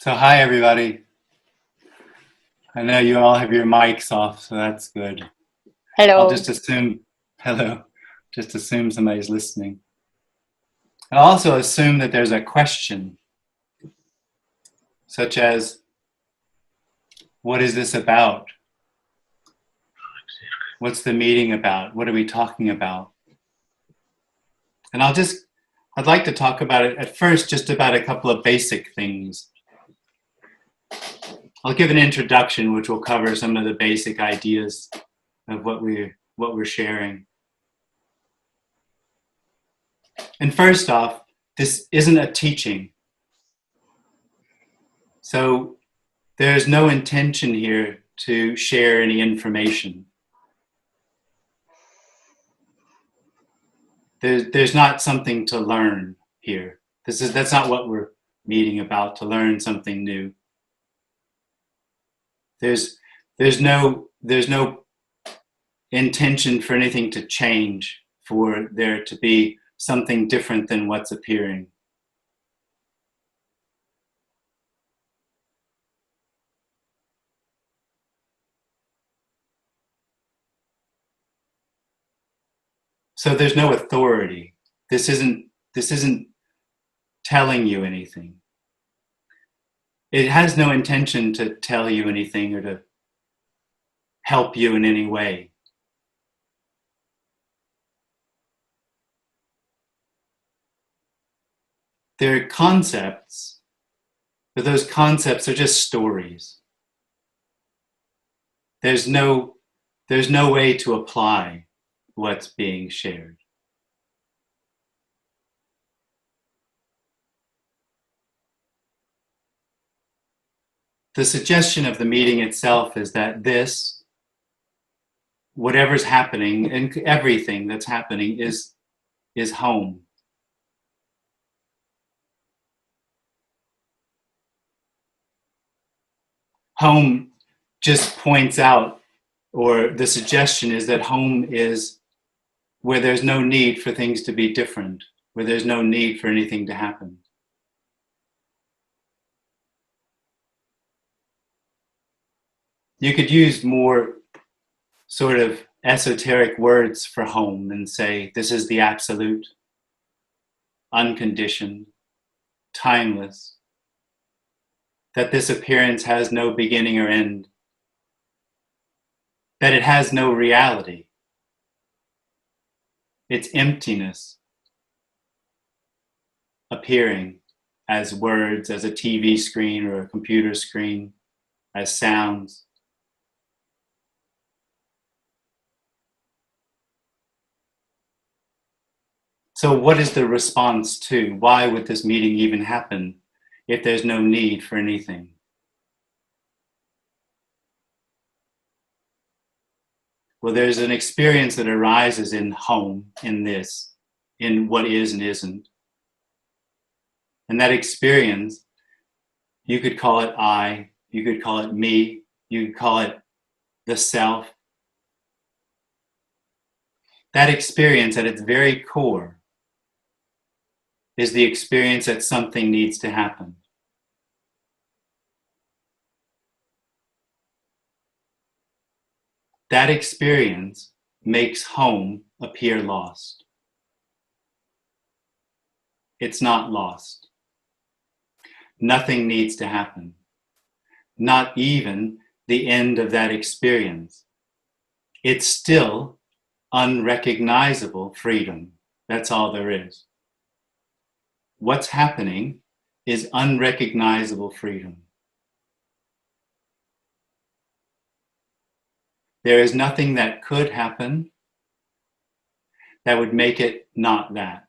So hi everybody. I know you all have your mics off, so that's good. I'll Hello. just assume, hello, just assume somebody's listening. I'll also assume that there's a question, such as, what is this about? What's the meeting about? What are we talking about? And I'd like to talk about it at first, just about a couple of basic things. I'll give an introduction, which will cover some of the basic ideas of what we're sharing. And first off, this isn't a teaching. So there's no intention here to share any information. There's not something to learn here. That's not what we're meeting about, to learn something new. There's no intention for anything to change, for there to be something different than what's appearing. So there's no authority. This isn't telling you anything. It has no intention to tell you anything or to help you in any way. They're concepts, but those concepts are just stories. There's no way to apply what's being shared. The suggestion of the meeting itself is that whatever's happening and everything that's happening is home. Home just points out, or the suggestion is that home is where there's no need for things to be different, where there's no need for anything to happen. You could use more sort of esoteric words for home and say, this is the absolute, unconditioned, timeless, that this appearance has no beginning or end, that it has no reality. It's emptiness appearing as words, as a TV screen or a computer screen, as sounds. So what is the response to? Why would this meeting even happen if there's no need for anything? Well, there's an experience that arises in home, in this, in what is and isn't. And that experience, you could call it I, you could call it me, you could call it the self. That experience at its very core is the experience that something needs to happen. That experience makes home appear lost. It's not lost. Nothing needs to happen. Not even the end of that experience. It's still unrecognizable freedom. That's all there is. What's happening is unrecognizable freedom. There is nothing that could happen that would make it not that.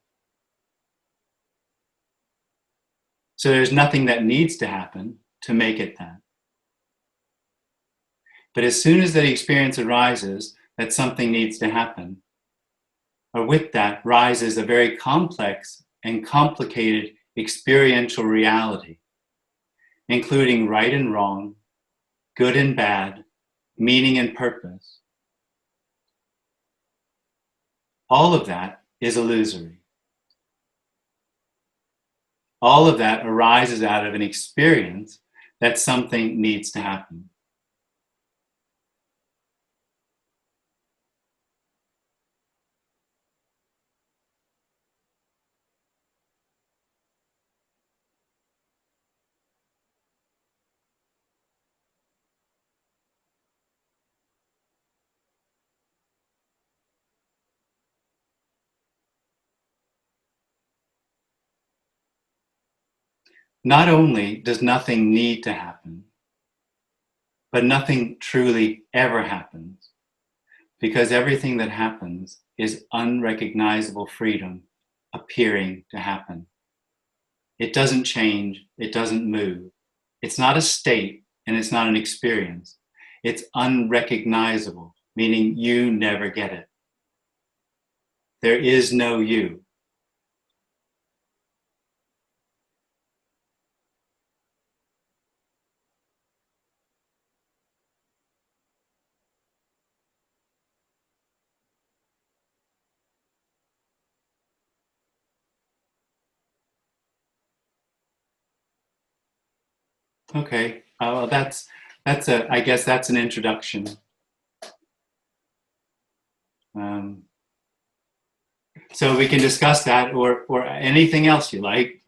So there's nothing that needs to happen to make it that. But as soon as the experience arises that something needs to happen, or with that rises a very complex and complicated experiential reality, including right and wrong, good and bad, meaning and purpose. All of that is illusory. All of that arises out of an experience that something needs to happen. Not only does nothing need to happen, but nothing truly ever happens, because everything that happens is unrecognizable freedom appearing to happen. It doesn't change, it doesn't move. It's not a state and it's not an experience. It's unrecognizable, meaning you never get it. There is no you. Okay, well, I guess that's an introduction. So we can discuss that, or anything else you like.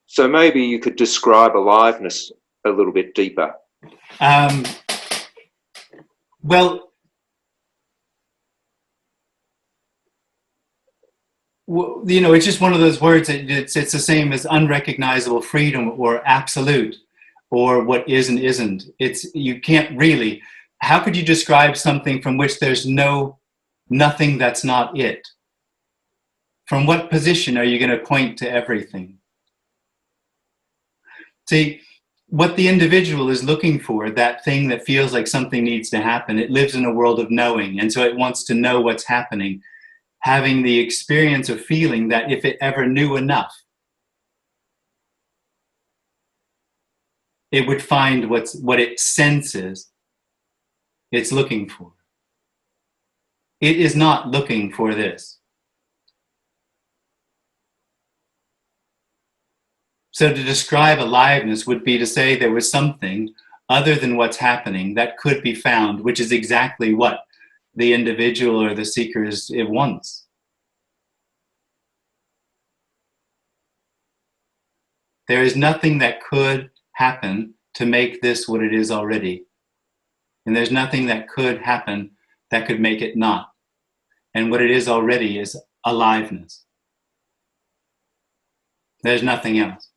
So maybe you could describe aliveness a little bit deeper. Well, you know, it's just one of those words that it's the same as unrecognizable freedom or absolute, or what is and isn't. You can't really. How could you describe something from which there's nothing that's not it? From what position are you going to point to everything? See, what the individual is looking for, that thing that feels like something needs to happen, it lives in a world of knowing, and so it wants to know what's happening, having the experience of feeling that if it ever knew enough, it would find what it senses it's looking for. It is not looking for this. So to describe aliveness would be to say there was something other than what's happening that could be found, which is exactly what the individual or the seeker it wants. There is nothing that could happen to make this what it is already. And there's nothing that could happen that could make it not. And what it is already is aliveness. There's nothing else.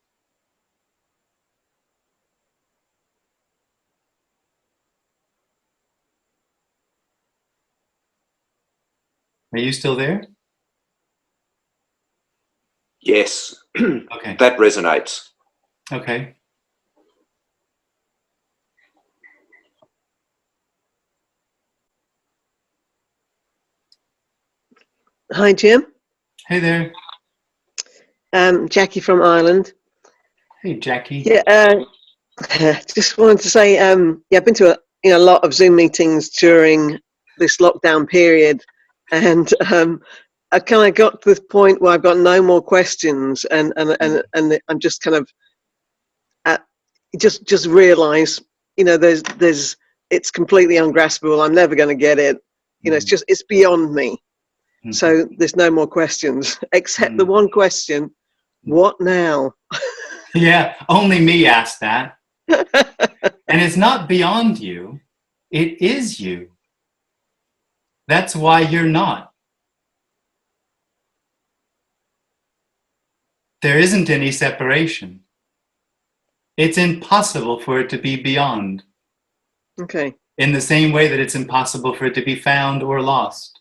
Are you still there? Yes. Okay. That resonates. Okay. Hi, Jim. Hey there. Jackie from Ireland. Hey, Jackie. Yeah, just wanted to say, yeah, I've been to a lot of Zoom meetings during this lockdown period, and I kind of got to the point where I've got no more questions, and I'm just kind of just realise, there's it's completely ungraspable. I'm never going to get it. It's beyond me. Mm-hmm. So there's no more questions except the one question: what now? Yeah, only me asked that. And it's not beyond you, it is you. That's why you're not. There isn't any separation. It's impossible for it to be beyond. Okay. In the same way that it's impossible for it to be found or lost.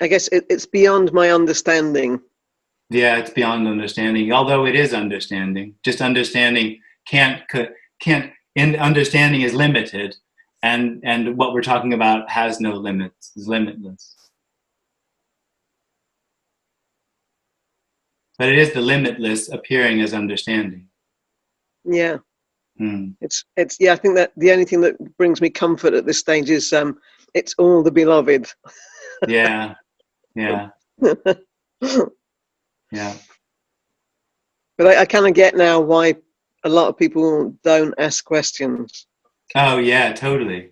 I guess it's beyond my understanding. Yeah, it's beyond understanding, although it is understanding. Just understanding understanding is limited, and what we're talking about has no limits, is limitless. But it is the limitless appearing as understanding. Yeah. It's I think that the only thing that brings me comfort at this stage is it's all the beloved. Yeah. Yeah. Yeah. But I kind of get now why a lot of people don't ask questions. Oh yeah, totally.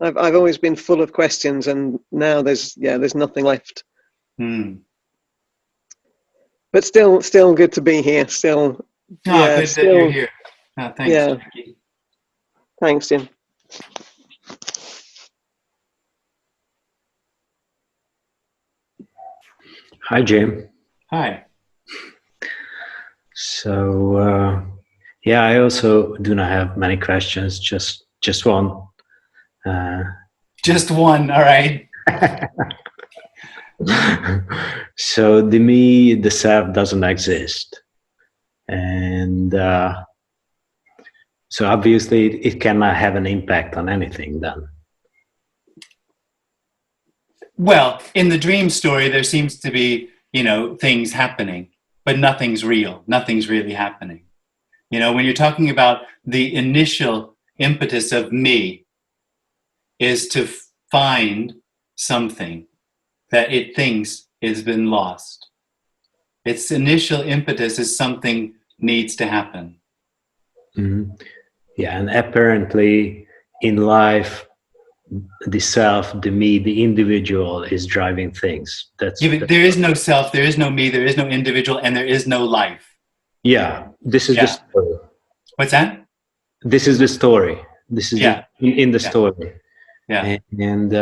I've always been full of questions, and now there's nothing left. Hmm. But still good to be here. Still, Oh, yeah, good that you're still, here. Oh, thanks, yeah. Jackie. Thanks, Jim. Hi, Jim. Hi. So, yeah, I also do not have many questions, just one. Just one, all right. So the me, the self doesn't exist. And so obviously it cannot have an impact on anything then. Well, in the dream story, there seems to be, things happening, but nothing's real. Nothing's really happening. When you're talking about the initial impetus of me is to find something that it thinks has been lost. Its initial impetus is something needs to happen. Mm-hmm. Yeah, and apparently in life, the self, the me, the individual is driving things. There is no self, there is no me, there is no individual, and there is no life. Yeah, this is the story. What's that? This is the story. This is in the story. Yeah. And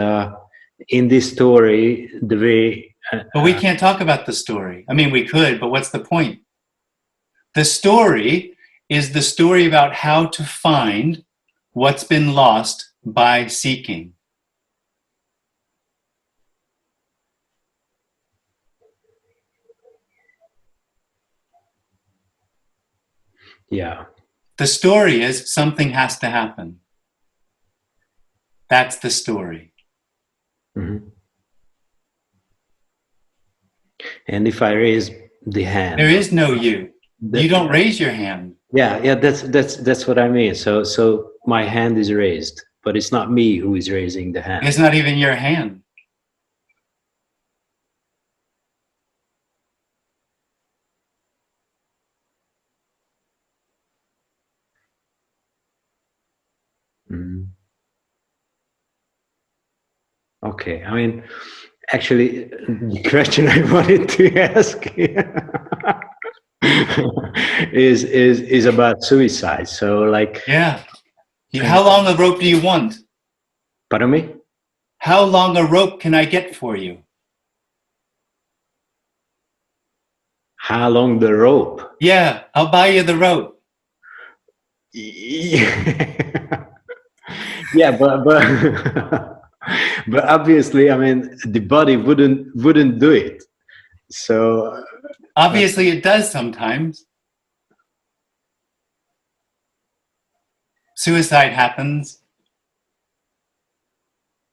in this story, the way... but we can't talk about the story. I mean, we could, but what's the point? The story is the story about how to find what's been lost by seeking. Yeah. The story is something has to happen. That's the story. Mm-hmm. And if I raise the hand, there is no you. You don't raise your hand. Yeah, that's what I mean. So my hand is raised, but it's not me who is raising the hand. It's not even your hand. Mm. Okay, I mean, actually, the question I wanted to ask is about suicide. So, like, yeah, how long a rope do you want? Pardon me? How long a rope can I get for you? How long the rope? Yeah, I'll buy you the rope. Yeah, but but obviously, I mean, the body wouldn't do it. So obviously, it does sometimes. Suicide happens.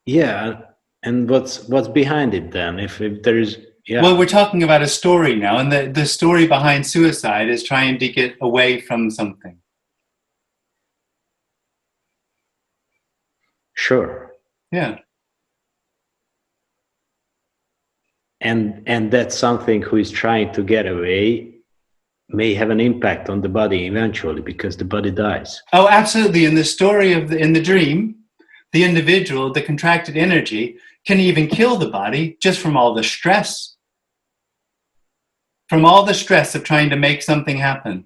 Yeah, and what's behind it then? If there is, yeah. Well, we're talking about a story now, and the story behind suicide is trying to get away from something. Sure. Yeah. And that's something who is trying to get away may have an impact on the body eventually because the body dies. Oh, absolutely. In the story in the dream, the individual, the contracted energy, can even kill the body just from all the stress. From all the stress of trying to make something happen.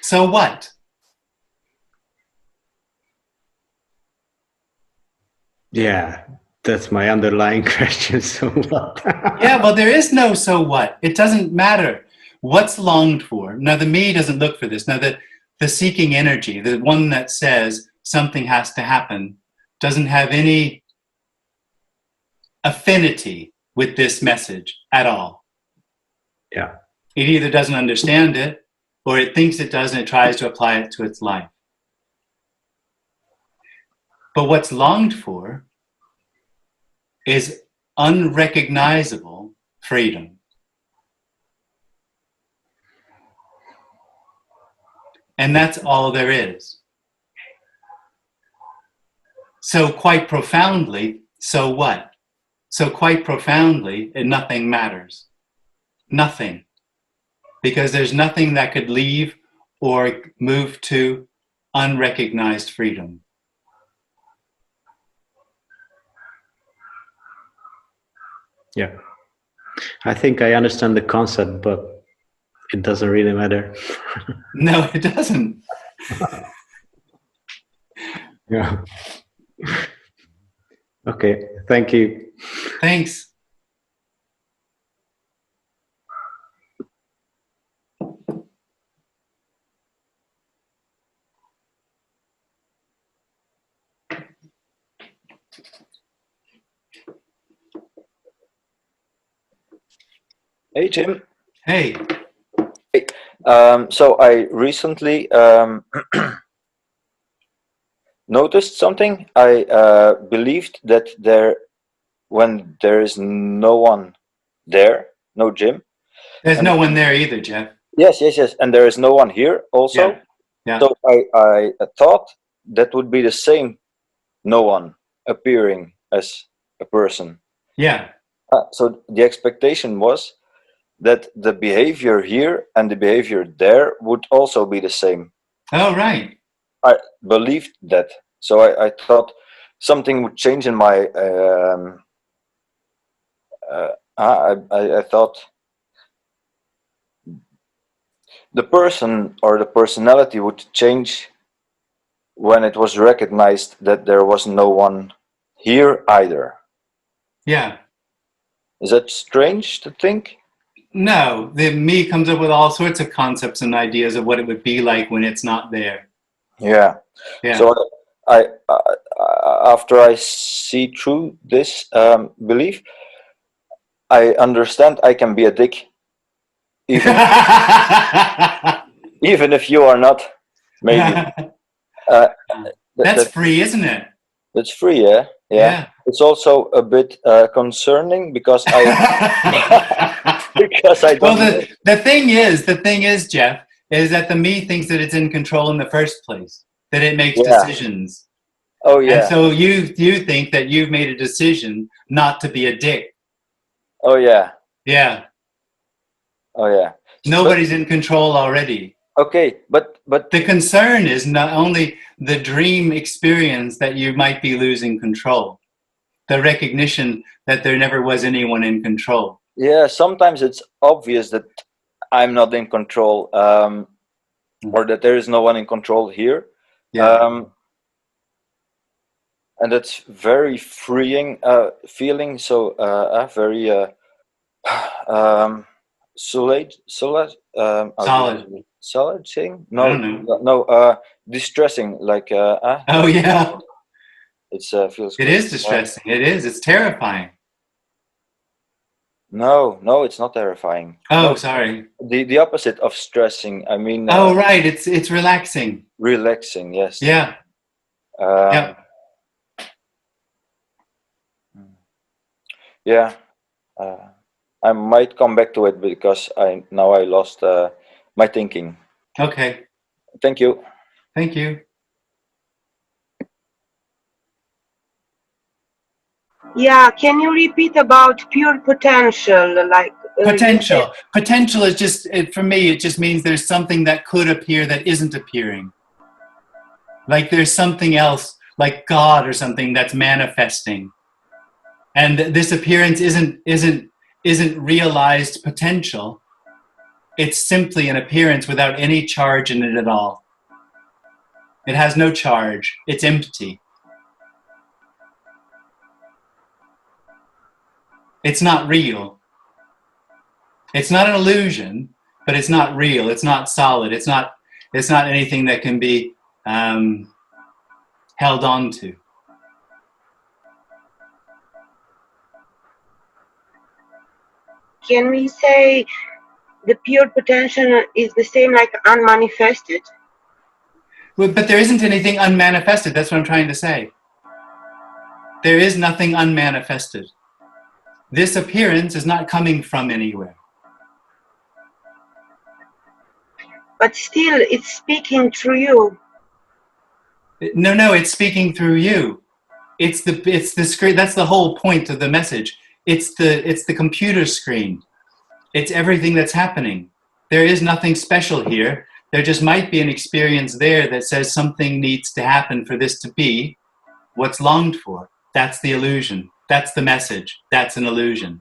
So what? Yeah, that's my underlying question. So what? Yeah, well, there is no so what. It doesn't matter what's longed for. Now, the me doesn't look for this. Now, the seeking energy, the one that says something has to happen, doesn't have any affinity with this message at all. Yeah. It either doesn't understand it, or it thinks it does and it tries to apply it to its life. But what's longed for is unrecognizable freedom. And that's all there is. So quite profoundly, so what? So quite profoundly, nothing matters. Nothing. Because there's nothing that could leave or move to unrecognized freedom. Yeah. I think I understand the concept, but it doesn't really matter. No, it doesn't. Yeah. Okay. Thank you. Thanks. Hey, Jim. Hey. So I recently noticed something. I believed that when there is no one there, no Jim. There's And no one there either, Jeff. yes, and there is no one here also. Yeah. Yeah. So I thought that would be the same, no one appearing as a person. Yeah. So the expectation was that the behavior here and the behavior there would also be the same. Oh, right. I believed that. So I thought something would change in my. I thought the person or the personality would change when it was recognized that there was no one here either. Yeah. Is that strange to think? No, the me comes up with all sorts of concepts and ideas of what it would be like when it's not there. Yeah. Yeah. So I after I see through this belief, I understand I can be a dick, even even if you are not. Maybe That's free, isn't it? That's free, yeah. Yeah. It's also a bit concerning because I because I don't. Well, the thing is, Jeff, is that the me thinks that it's in control in the first place, that it makes decisions. Oh yeah. And so you think that you've made a decision not to be a dick. Oh yeah. Yeah. Oh yeah. Nobody's in control already. Okay, but the concern is not only the dream experience that you might be losing control, the recognition that there never was anyone in control. Yeah, sometimes it's obvious that I'm not in control, or that there is no one in control here. Yeah. And that's very freeing feeling. So very solid thing. I don't know. No, distressing. Like oh yeah. It's feels. It is distressing. It is. It's terrifying. No, it's not terrifying. Oh, no, sorry. The opposite of stressing. I mean. Oh, right. It's relaxing. Relaxing. Yes. Yeah. Yeah. Yeah. I might come back to it because I lost my thinking. Okay. Thank you. Thank you. Yeah, can you repeat about pure potential? Like potential. Potential is just, for me, it just means there's something that could appear that isn't appearing. Like there's something else, like God or something that's manifesting. And this appearance isn't realized potential. It's simply an appearance without any charge in it at all. It has no charge. It's empty. It's not real. It's not an illusion, but it's not real. It's not solid. It's not anything that can be held on to. Can we say the pure potential is the same like unmanifested? But there isn't anything unmanifested. That's what I'm trying to say. There is nothing unmanifested. This appearance is not coming from anywhere. But still, it's speaking through you. No, it's speaking through you. It's the screen. That's the whole point of the message. It's the computer screen. It's everything that's happening. There is nothing special here. There just might be an experience there that says something needs to happen for this to be what's longed for. That's the illusion. That's the message. That's an illusion.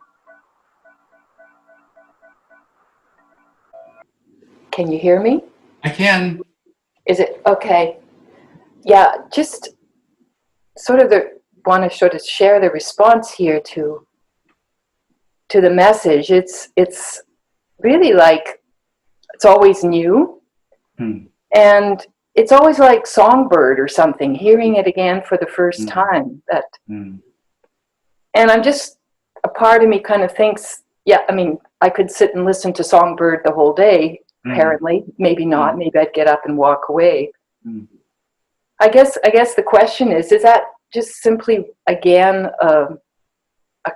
Can you hear me? I can. Is it okay? Yeah, just want to sort of share the response here to the message. It's really like it's always new, and it's always like Songbird or something, hearing it again for the first time. And I'm just, a part of me kind of thinks, yeah, I mean, I could sit and listen to Songbird the whole day. Apparently, maybe not. Maybe I'd get up and walk away. I guess the question is that just simply again a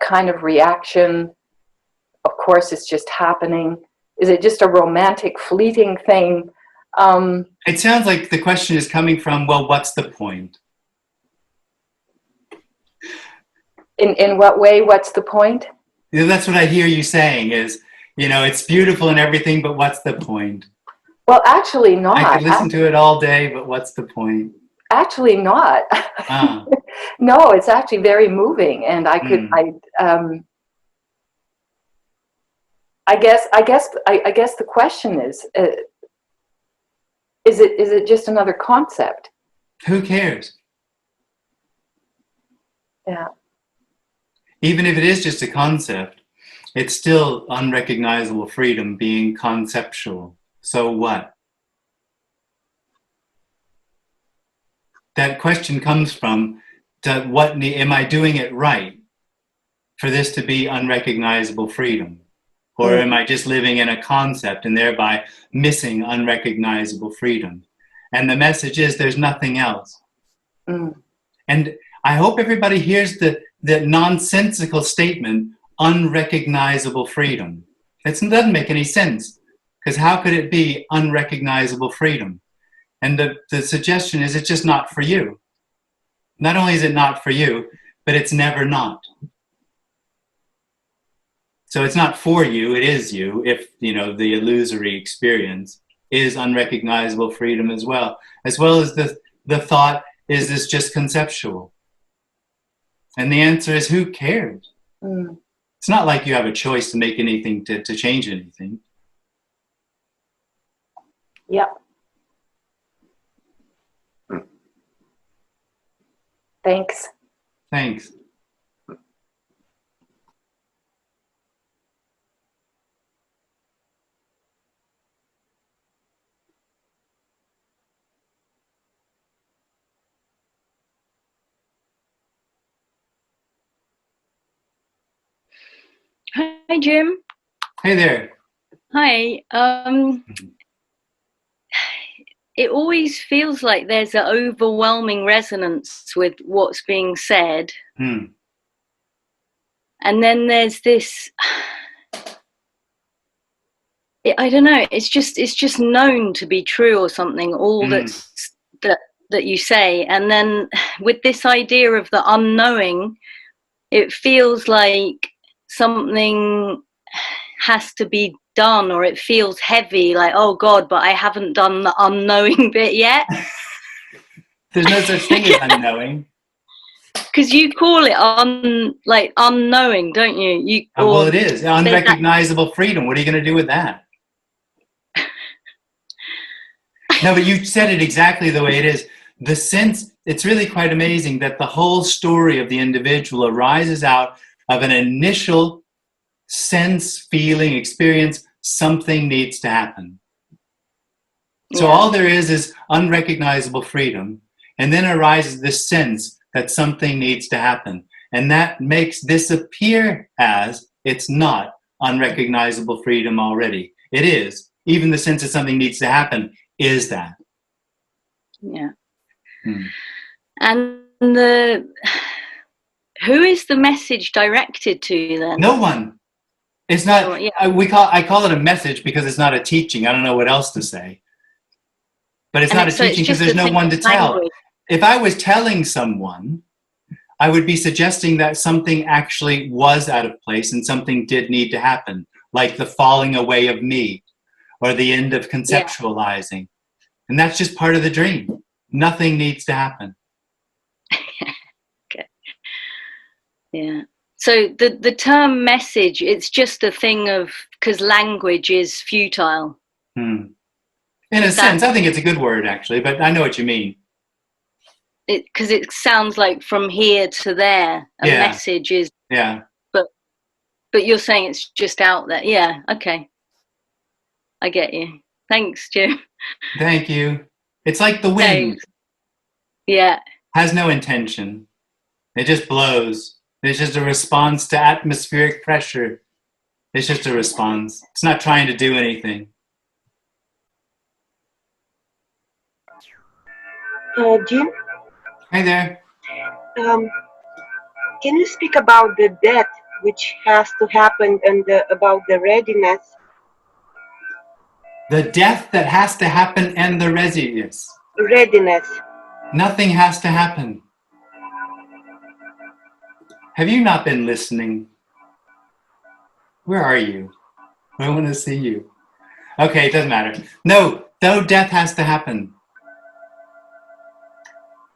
kind of reaction? Of course, it's just happening. Is it just a romantic, fleeting thing? It sounds like the question is coming from, well, what's the point? In what way? What's the point? You know, that's what I hear you saying is, you know, it's beautiful and everything, but what's the point? Well, actually not. I could listen to it all day, but what's the point? Actually not. Ah. No, it's actually very moving, and I guess the question is it just another concept? Who cares? Yeah. Even if it is just a concept, it's still unrecognizable freedom being conceptual. So what? That question comes from, am I doing it right for this to be unrecognizable freedom? Or am I just living in a concept and thereby missing unrecognizable freedom? And the message is there's nothing else. And I hope everybody hears the nonsensical statement, unrecognizable freedom. It doesn't make any sense, because how could it be unrecognizable freedom? And the suggestion is it's just not for you. Not only is it not for you, but it's never not. So it's not for you, it is you, if, you know, the illusory experience is unrecognizable freedom as well as the thought, is this just conceptual? And the answer is, who cares? It's not like you have a choice to make anything, to change anything. Yep. Thanks. Thanks. Hi, Jim. Hey there. Hi. It always feels like there's an overwhelming resonance with what's being said. And then there's this, I don't know, it's just known to be true or something, all that you say. And then with this idea of the unknowing, it feels like something has to be done, or it feels heavy, like, oh God, but I haven't done the unknowing bit yet. There's no such thing as unknowing. Because you call it unknowing, don't you? Well, it is unrecognizable freedom. What are you going to do with that? No, but you said it exactly the way it is. The sense, it's really quite amazing that the whole story of the individual arises out of an initial sense, feeling, experience, something needs to happen. So all there is unrecognizable freedom, and then arises this sense that something needs to happen. And that makes this appear as it's not unrecognizable freedom already. It is. Even the sense that something needs to happen is that. Yeah. And who is the message directed to then? No one. It's not. I call it a message because it's not a teaching. I don't know what else to say. But it's not a teaching because there's no one to tell. If I was telling someone, I would be suggesting that something actually was out of place and something did need to happen, like the falling away of me or the end of conceptualizing. And that's just part of the dream. Nothing needs to happen. Okay. Yeah. So the term message, it's just a thing of, because language is futile. In a sense, I think it's a good word, actually, but I know what you mean. Because it sounds like from here to there, a message is. Yeah. But you're saying it's just out there. Yeah. Okay. I get you. Thanks, Jim. Thank you. It's like the wind. Thanks. Yeah. Has no intention. It just blows. It's just a response to atmospheric pressure. It's just a response. It's not trying to do anything. Jim? Hi there. Can you speak about the death which has to happen and about the readiness? The death that has to happen and the readiness. Readiness. Nothing has to happen. Have you not been listening? Where are you? I want to see you. Okay, it doesn't matter. No death has to happen.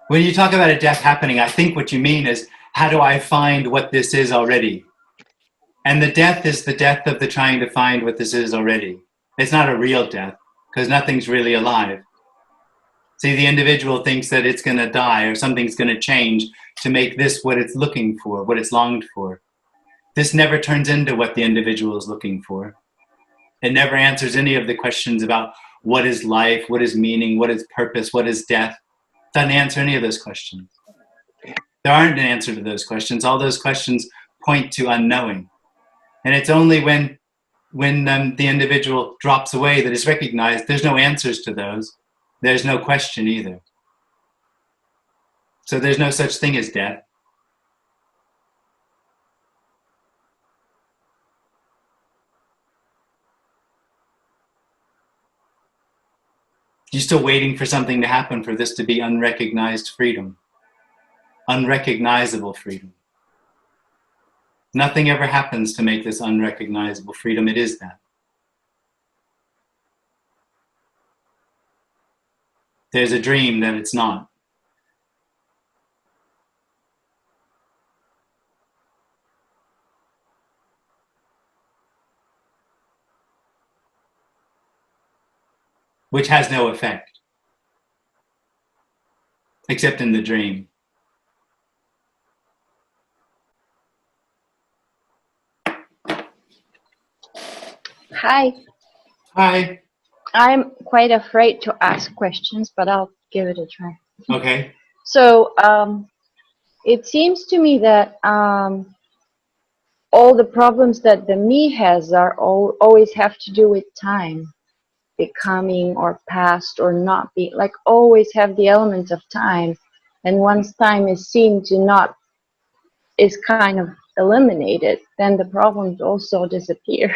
When you talk about a death happening, I think what you mean is, how do I find what this is already? And the death is the death of the trying to find what this is already. It's not a real death, because nothing's really alive. See, the individual thinks that it's going to die or something's going to change to make this what it's looking for, what it's longed for. This never turns into what the individual is looking for. It never answers any of the questions about what is life, what is meaning, what is purpose, what is death. It doesn't answer any of those questions. There aren't an answer to those questions. All those questions point to unknowing. And it's only when the individual drops away that it's recognized there's no answers to those. There's no question either. So there's no such thing as death. You're still waiting for something to happen for this to be unrecognized freedom. Unrecognizable freedom. Nothing ever happens to make this unrecognizable freedom. It is that. There's a dream that it's not. Which has no effect, except in the dream. Hi. Hi. I'm quite afraid to ask questions, but I'll give it a try. Okay. So it seems to me that all the problems that the me has are always have to do with time, becoming or past or not be, like always have the elements of time. And once time is seen to not, is kind of eliminated, then the problems also disappear.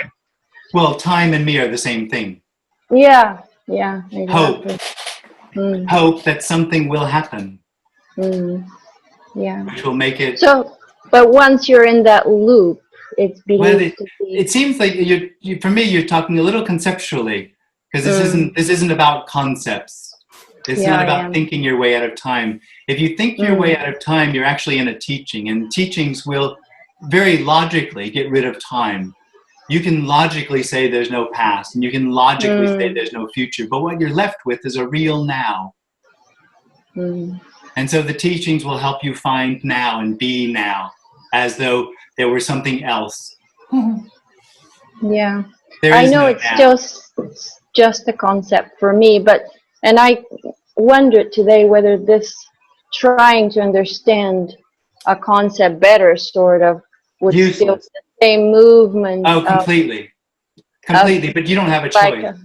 Well, time and me are the same thing. Yeah, exactly. Hope. Hope that something will happen. Yeah. Which will make it. So, but once you're in that loop, it's believed to be. It seems like for me, you're talking a little conceptually, because this isn't about concepts. It's not about thinking your way out of time. If you think your way out of time, you're actually in a teaching, and teachings will very logically get rid of time. You can logically say there's no past, and you can logically say there's no future, but what you're left with is a real now. And so the teachings will help you find now and be now, as though there were something else. Yeah, I know it's just a concept for me, and I wondered today whether this trying to understand a concept better sort of would still the same movement. Oh, completely. Completely, but you don't have a choice.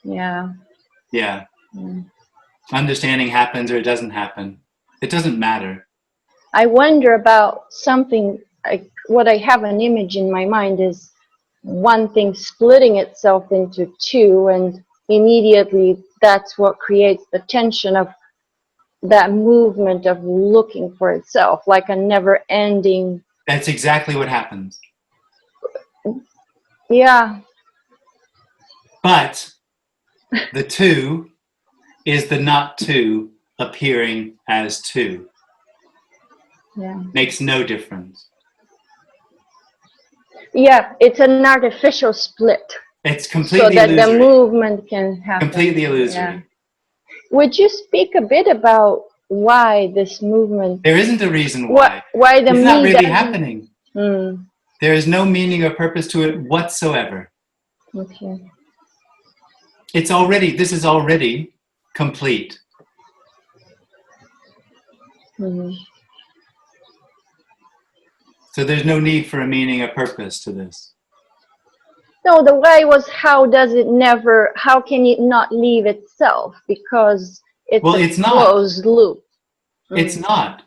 Yeah. Understanding happens or it doesn't happen. It doesn't matter. I wonder about something, what I have an image in my mind is one thing splitting itself into two, and immediately that's what creates the tension of that movement of looking for itself, like a never-ending. That's exactly what happens. Yeah. But the two is the not two appearing as two. Yeah. Makes no difference. Yeah, it's an artificial split. It's completely so that illusory. the movement can happen. Completely illusory. Yeah. Would you speak a bit about why this movement? There isn't a reason why. Why the it's me not really doesn't... happening. There is no meaning or purpose to it whatsoever. Okay. It's already, this is already complete. So there's no need for a meaning or purpose to this. No, the why was how can it not leave itself? Because it's a closed loop. It's not.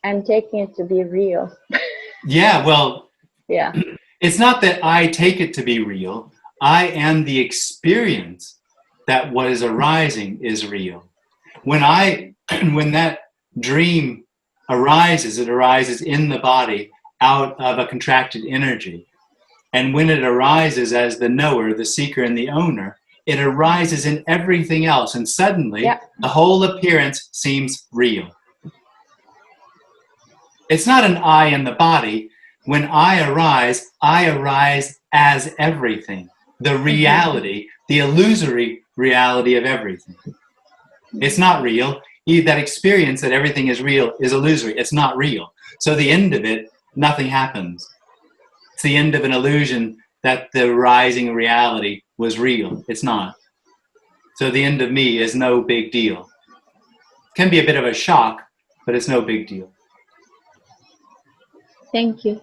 I'm taking it to be real. Yeah, well, yeah. It's not that I take it to be real. I am the experience that what is arising is real. When that dream arises, it arises in the body out of a contracted energy. And when it arises as the knower, the seeker, and the owner, it arises in everything else. And suddenly, the whole appearance seems real. It's not an I in the body. When I arise as everything. The reality, the illusory reality of everything. It's not real. That experience that everything is real is illusory. It's not real. So the end of it, nothing happens. It's the end of an illusion that the rising reality was real. It's not. So the end of me is no big deal. It can be a bit of a shock, but it's no big deal. Thank you.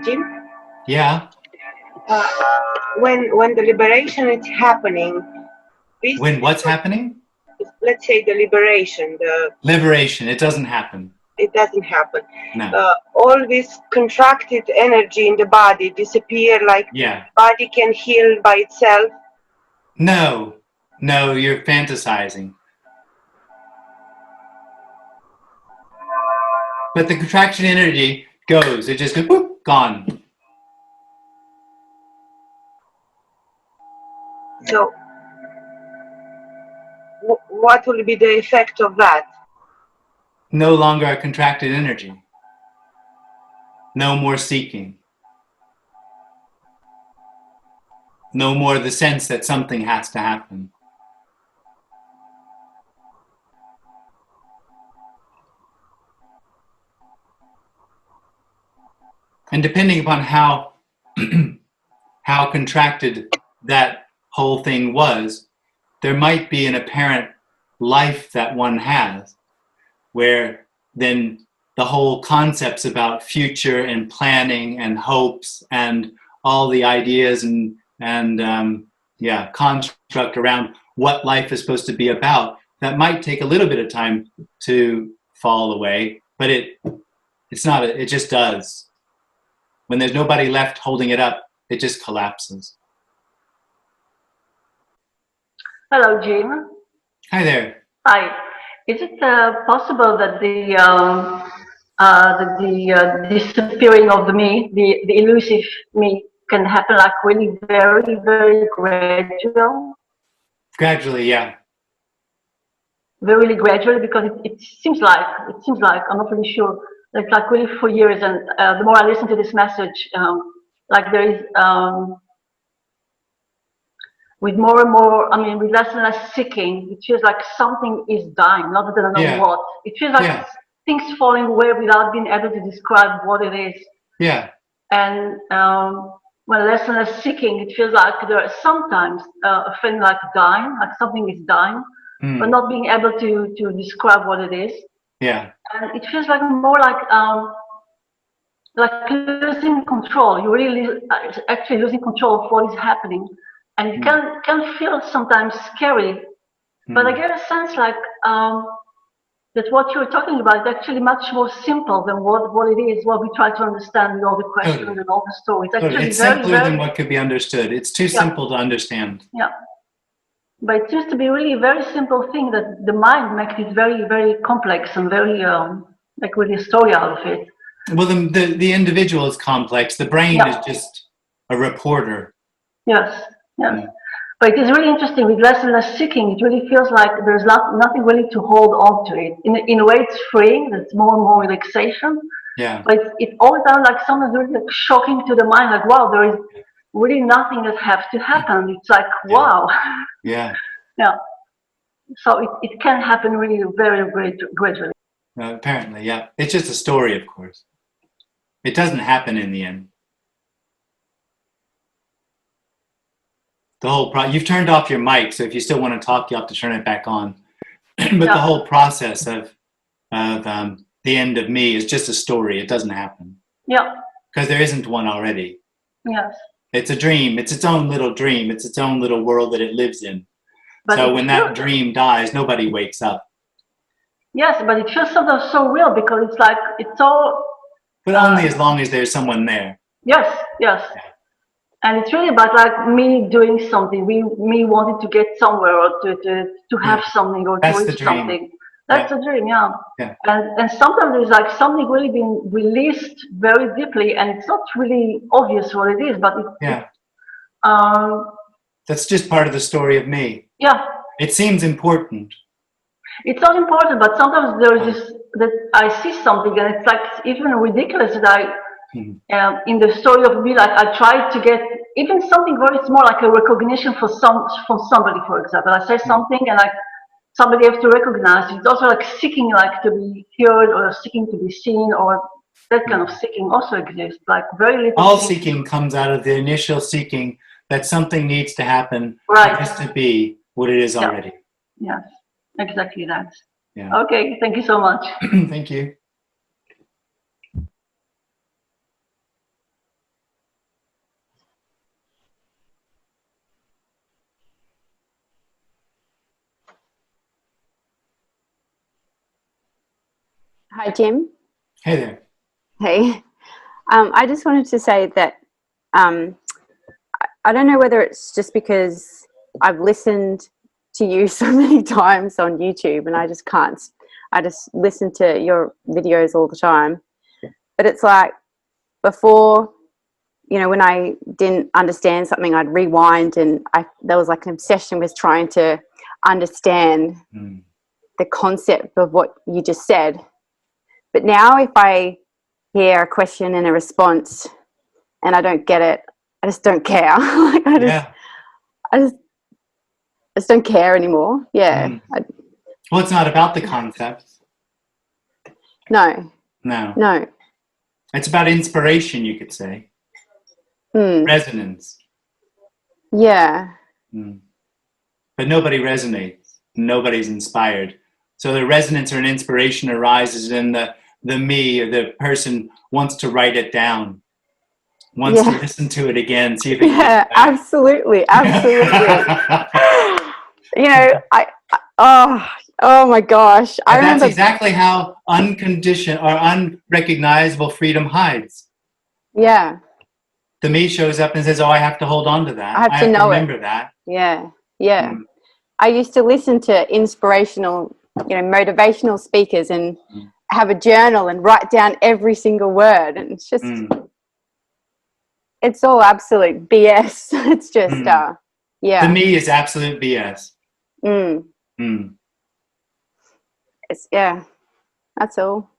Jim? Yeah? When the liberation is happening... When what's happening? Let's say the liberation. Liberation, it doesn't happen. It doesn't happen. No. All this contracted energy in the body disappear, like body can heal by itself. No, you're fantasizing. But the contraction energy goes, it just goes, whoop, gone. So, what will be the effect of that? No longer a contracted energy. No more seeking. No more the sense that something has to happen. And depending upon how contracted that whole thing was, there might be an apparent life that one has, where then the whole concepts about future and planning and hopes and all the ideas and construct around what life is supposed to be about, that might take a little bit of time to fall away, but it's not, it just does. When there's nobody left holding it up, it just collapses. Hello, Jim. Hi there. Hi. Is it possible that the disappearing of the me, the elusive me, can happen like really very, very gradual? Gradually, yeah. Very gradually, because it seems like I'm not really sure. It's like really for years, and the more I listen to this message, like there is. With more and more, with less and less seeking, it feels like something is dying, not that I know what. It feels like things falling away without being able to describe what it is. Yeah. And when less and less seeking, it feels like there are sometimes a feeling like dying, like something is dying, but not being able to describe what it is. Yeah. And it feels like more like losing control. You're really actually losing control of what is happening. And it can feel sometimes scary But I get a sense like that what you're talking about is actually much more simple than what it is, what we try to understand with all the questions and all the stories. Actually, it's simpler than what could be understood. It's too simple to understand. Yeah. But it seems to be really a very simple thing that the mind makes it very, very complex and very, like really a story out of it. Well, the individual is complex. The brain is just a reporter. Yes, yes. But it is really interesting with less and less seeking. It really feels like there's nothing really to hold on to it. In a way, it's freeing. It's more and more relaxation. Yeah. But it always sounds like something really like shocking to the mind. Like, wow, there is really nothing that has to happen. It's like, wow. Yeah. Yeah. So it can happen really very, very gradually. Apparently, yeah. It's just a story, of course. It doesn't happen in the end. The whole you've turned off your mic, so if you still want to talk, you have to turn it back on. But the whole process of the end of me is just a story. It doesn't happen. Yeah. Because there isn't one already. Yes. It's a dream. It's its own little dream. It's its own little world that it lives in. But so when that dream dies, nobody wakes up. Yes, but it feels sometimes so real because it's like it's all. But only as long as there's someone there. Yes, yes. Yeah. And it's really about like me doing something, me wanting to get somewhere or to have something or to reach something. That's the dream, yeah. And sometimes there's like something really being released very deeply, and it's not really obvious what it is, but that's just part of the story of me. Yeah. It seems important. It's not important, but sometimes there is this that I see something, and it's like even ridiculous that I. In the story of me, like I try to get even something very small, like a recognition from somebody, for example. I say something and like somebody has to recognize. It's also like seeking, like to be heard or seeking to be seen, or that kind of seeking also exists. Like very little. All seeking comes out of the initial seeking that something needs to happen for this to be what it is already. Yes, exactly that. Yeah. Okay, thank you so much. Thank you. Hi, Jim. Hey there. Hey. I just wanted to say that I don't know whether it's just because I've listened to you so many times on YouTube and I just listen to your videos all the time. But it's like before, when I didn't understand something, I'd rewind and there was like an obsession with trying to understand the concept of what you just said. But now if I hear a question and a response and I don't get it, I just don't care. Like I just don't care anymore. Yeah. Well, it's not about the concepts. No. It's about inspiration, you could say. Resonance. Yeah. But nobody resonates. Nobody's inspired. So the resonance or an inspiration arises in the me, or the person wants to write it down, wants to listen to it again, see if it absolutely. Oh my gosh. I remember that's exactly how unconditioned or unrecognizable freedom hides. Yeah. The me shows up and says, oh, I have to hold on to that. I have to know remember that. Yeah. I used to listen to inspirational, motivational speakers and have a journal and write down every single word. And it's just, it's all absolute BS. It's just, The me is absolute BS. It's, that's all.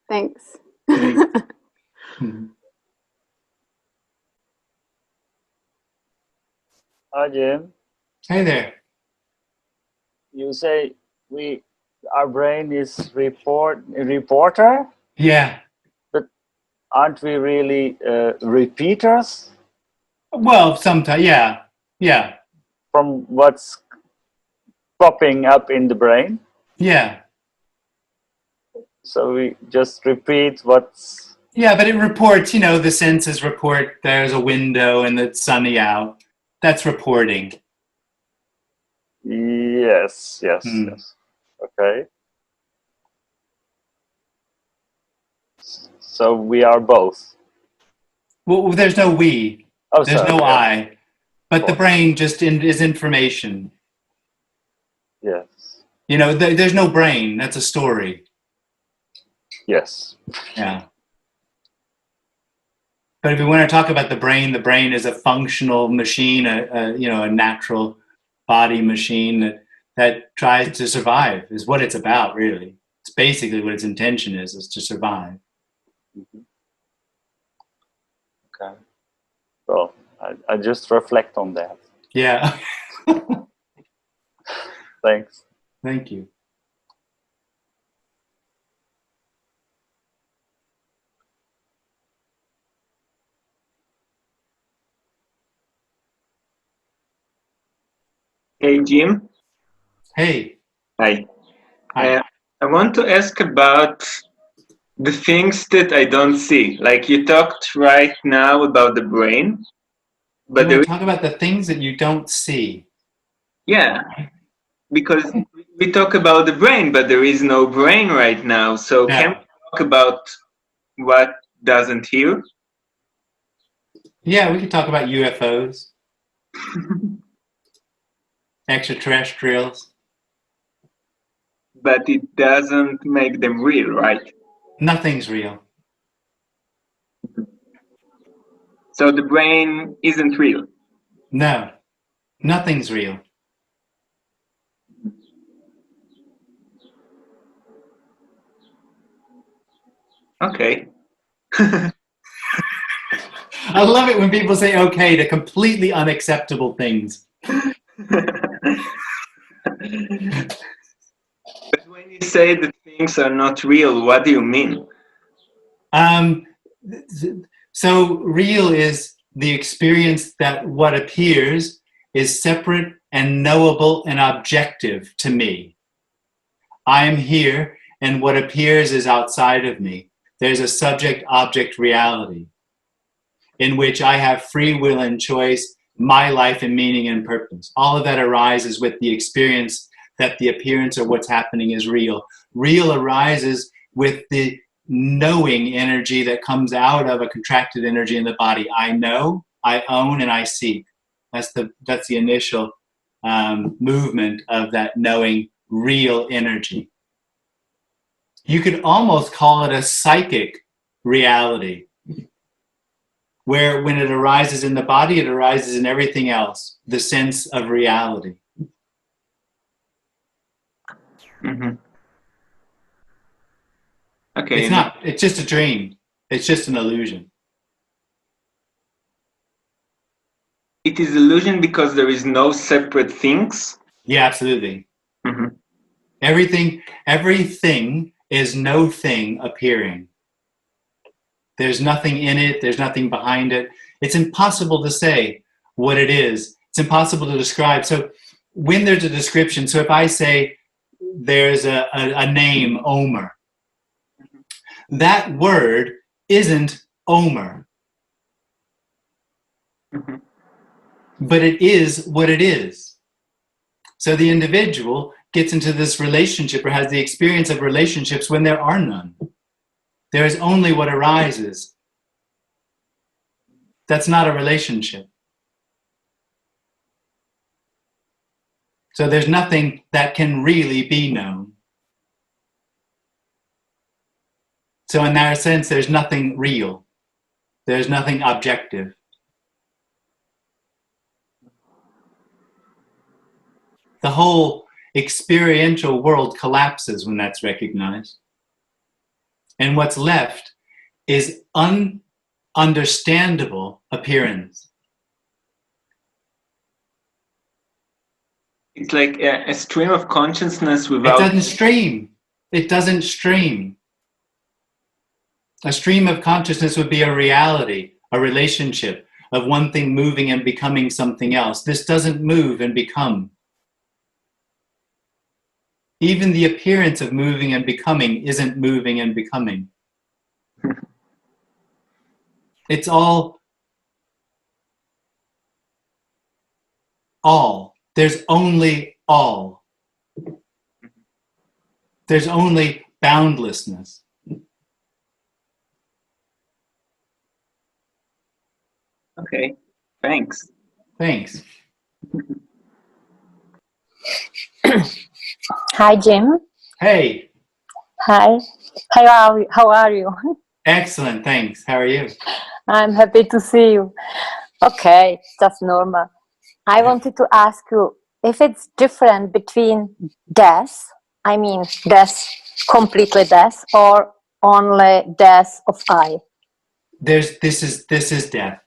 Thanks. Hi, Jim. Hey there. You say our brain is reporter? Yeah. But aren't we really repeaters? Well, sometimes, yeah. From what's popping up in the brain? Yeah. So we just repeat what's... Yeah, but it reports, the senses report there's a window and it's sunny out. That's reporting. Yes, yes, yes. Okay. So we are both. Well, there's no we. Oh, There's sorry, no yeah. I. But the brain just is information. Yes. You know, there's no brain. That's a story. Yes. Yeah. But if we want to talk about the brain is a functional machine, a natural body machine that tries to survive, is what it's about, really. It's basically what its intention is to survive. Okay. Well, I just reflect on that. Yeah. Thanks. Thank you. Hey, Jim. Hey. Hi. Hi. I want to ask about the things that I don't see. Like you talked right now about the brain, but You want to talk about the things that you don't see? Yeah, because we talk about the brain, but there is no brain right now. So can we talk about what doesn't hear? Yeah, we could talk about UFOs, extraterrestrials. But it doesn't make them real, right? Nothing's real. So the brain isn't real? No, nothing's real. Okay. I love it when people say okay to completely unacceptable things. But when you say that things are not real, what do you mean? So real is the experience that what appears is separate and knowable and objective to me. I am here and what appears is outside of me. There's a subject-object reality in which I have free will and choice, my life and meaning and purpose. All of that arises with the experience that the appearance of what's happening is real. Real arises with the knowing energy that comes out of a contracted energy in the body. I know, I own, and I seek. That's the initial movement of that knowing real energy. You could almost call it a psychic reality, where when it arises in the body, it arises in everything else, the sense of reality. Mm-hmm. Okay. It's just a dream. It's just an illusion. It is illusion because there is no separate things? Yeah, absolutely. Mm-hmm. Everything is no thing appearing. There's nothing in it. There's nothing behind it. It's impossible to say what it is. It's impossible to describe. So when there's a description, so if I say there's a name, Omer, that word isn't Omer. Mm-hmm. But it is what it is. So the individual gets into this relationship or has the experience of relationships when there are none. There is only what arises. That's not a relationship. So there's nothing that can really be known. So in that sense, there's nothing real. There's nothing objective. The whole experiential world collapses when that's recognized. And what's left is ununderstandable appearance. It's like a stream of consciousness without... It doesn't stream. It doesn't stream. A stream of consciousness would be a reality, a relationship of one thing moving and becoming something else. This doesn't move and become. Even the appearance of moving and becoming isn't moving and becoming. It's all. There's only all. There's only boundlessness. Okay, thanks. Thanks. Hi, Jim. Hey. Hi. How are you? Excellent, thanks. How are you? I'm happy to see you. Okay, that's normal. I wanted to ask you if it's different between death, I mean death, completely death, or only death of I. This is death.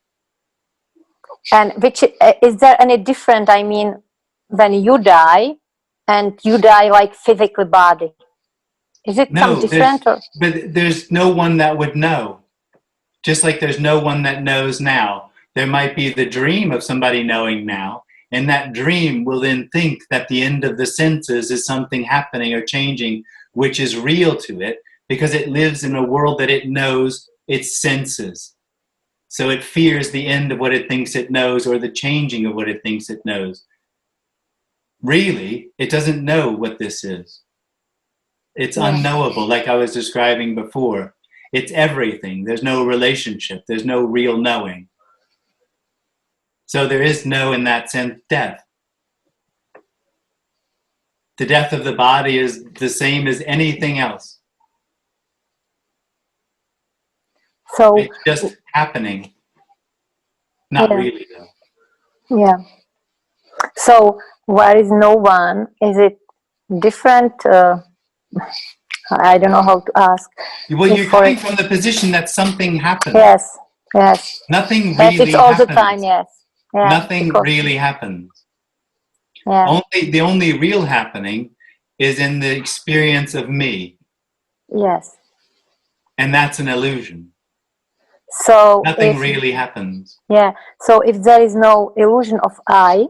And which is there any different? I mean, when you die, and you die like physical body, is it some different? But there's no one that would know. Just like there's no one that knows now. There might be the dream of somebody knowing now, and that dream will then think that the end of the senses is something happening or changing, which is real to it, because it lives in a world that it knows its senses. So it fears the end of what it thinks it knows or the changing of what it thinks it knows. Really, it doesn't know what this is. It's unknowable, like I was describing before. It's everything. There's no relationship. There's no real knowing. So there is no, in that sense, death. The death of the body is the same as anything else. So it's just happening. Not really, though. Yeah. So where is no one? Is it different? I don't know how to ask. Well, you're coming from the position that something happens. Yes, yes. Nothing But really it's all happens. the time, yes. Yeah, Nothing really happens. Yeah. The only real happening is in the experience of me. Yes. And that's an illusion. So nothing really happens. Yeah. So if there is no illusion of I,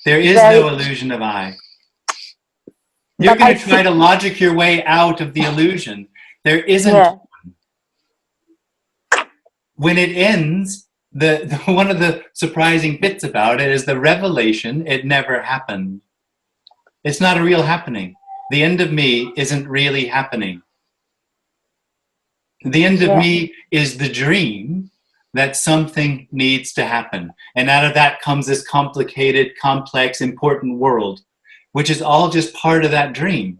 there is no illusion of I. You're going to try to logic your way out of the illusion. There isn't one. When it ends, the one of the surprising bits about it is the revelation, it never happened. It's not a real happening. The end of me isn't really happening. The end of me is the dream that something needs to happen. And out of that comes this complicated, complex, important world, which is all just part of that dream.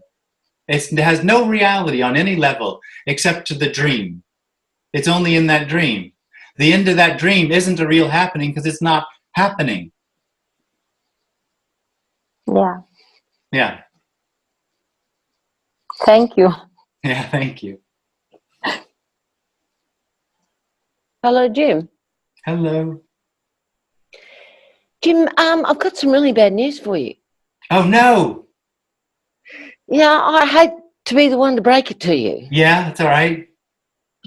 It has no reality on any level except to the dream. It's only in that dream. The end of that dream isn't a real happening because it's not happening. Yeah. Yeah. Thank you. Yeah, thank you. Hello, Jim. Hello. Jim, I've got some really bad news for you. Oh, no. Yeah, I hate to be the one to break it to you. Yeah, it's all right.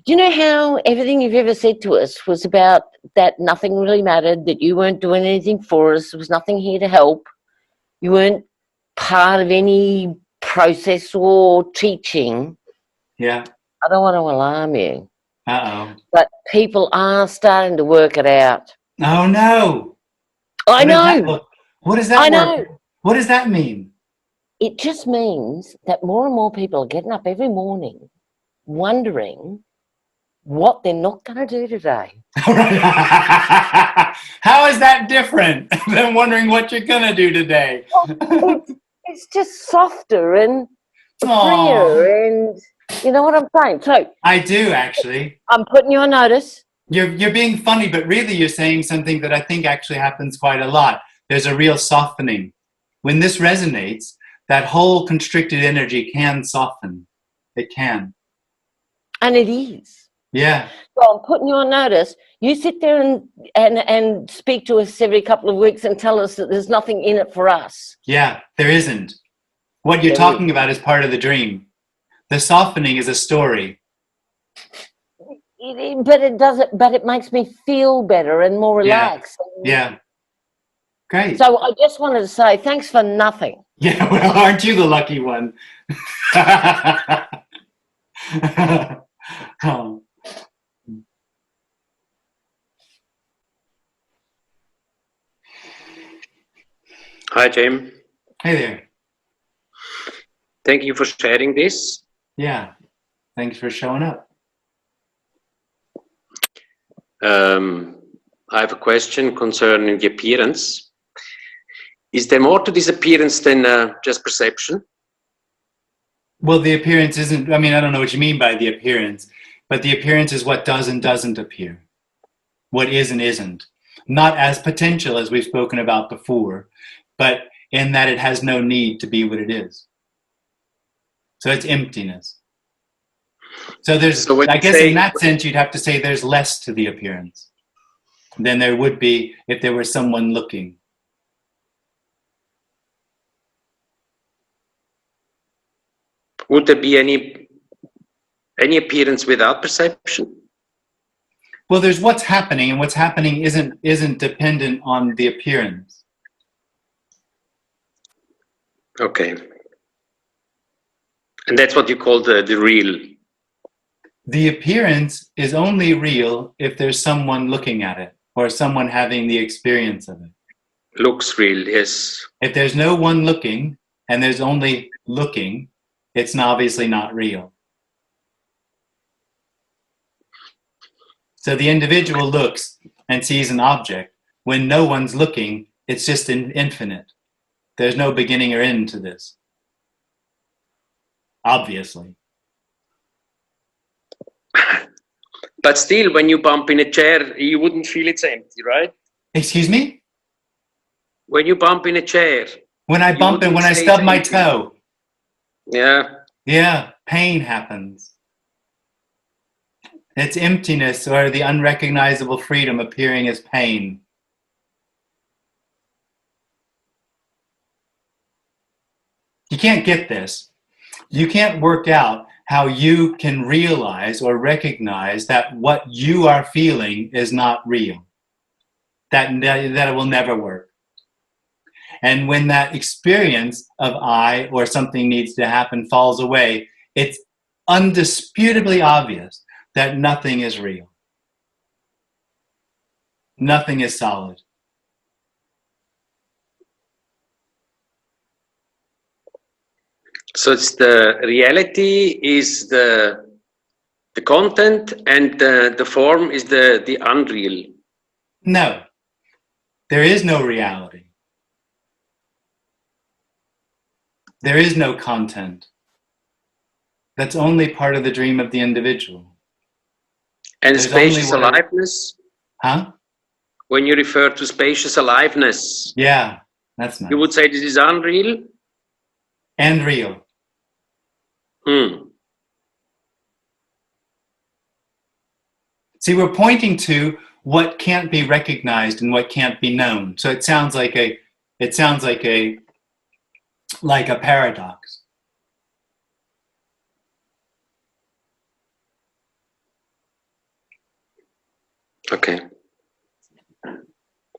Do you know how everything you've ever said to us was about that nothing really mattered, that you weren't doing anything for us, there was nothing here to help, you weren't part of any process or teaching? Yeah. I don't want to alarm you. Uh-oh. But people are starting to work it out. Oh, no. I know. What does that work? What does that mean? It just means that more and more people are getting up every morning wondering what they're not going to do today. How is that different than wondering what you're going to do today? It's just softer and freer, and you know what I'm saying? So I do, actually. I'm putting you on notice. You're being funny, but really you're saying something that I think actually happens quite a lot. There's a real softening. When this resonates, that whole constricted energy can soften. It can. And it is. Yeah. So I'm putting you on notice. You sit there and speak to us every couple of weeks and tell us that there's nothing in it for us. Yeah, there isn't. What you're talking about is part of the dream. The softening is a story. But it makes me feel better and more relaxed. Yeah. Great. So I just wanted to say thanks for nothing. Yeah, well, aren't you the lucky one? Oh. Hi, Jim. Hey there. Thank you for sharing this. Yeah, thanks for showing up. I have a question concerning the appearance. Is there more to this appearance than just perception? Well, the appearance isn't, I mean, I don't know what you mean by the appearance, but the appearance is what does and doesn't appear. What is and isn't. Not as potential as we've spoken about before, but in that it has no need to be what it is. So it's emptiness. So there's, so I guess in that sense, you'd have to say there's less to the appearance than there would be if there were someone looking. Would there be any appearance without perception? Well, there's what's happening, and what's happening isn't dependent on the appearance. Okay. And that's what you call the real. The appearance is only real if there's someone looking at it or someone having the experience of it. Looks real, yes. If there's no one looking and there's only looking, it's obviously not real. So the individual looks and sees an object. When no one's looking, it's just infinite. There's no beginning or end to this. Obviously. But still, when you bump in a chair, you wouldn't feel it's empty, right? Excuse me? When you bump in a chair. When I bump and when I stub my toe. Yeah. Yeah, pain happens. It's emptiness or the unrecognizable freedom appearing as pain. You can't get this. You can't work out how you can realize or recognize that what you are feeling is not real. That it will never work. And when that experience of I or something needs to happen falls away, it's undisputably obvious that nothing is real. Nothing is solid. So it's the reality is the content and the form is the unreal. No, there is no reality. There is no content. That's only part of the dream of the individual. And there's spacious aliveness? Huh? When you refer to spacious aliveness. Yeah, that's nice. You would say this is unreal? And real. See, we're pointing to what can't be recognized and what can't be known. So it sounds like a paradox. Okay.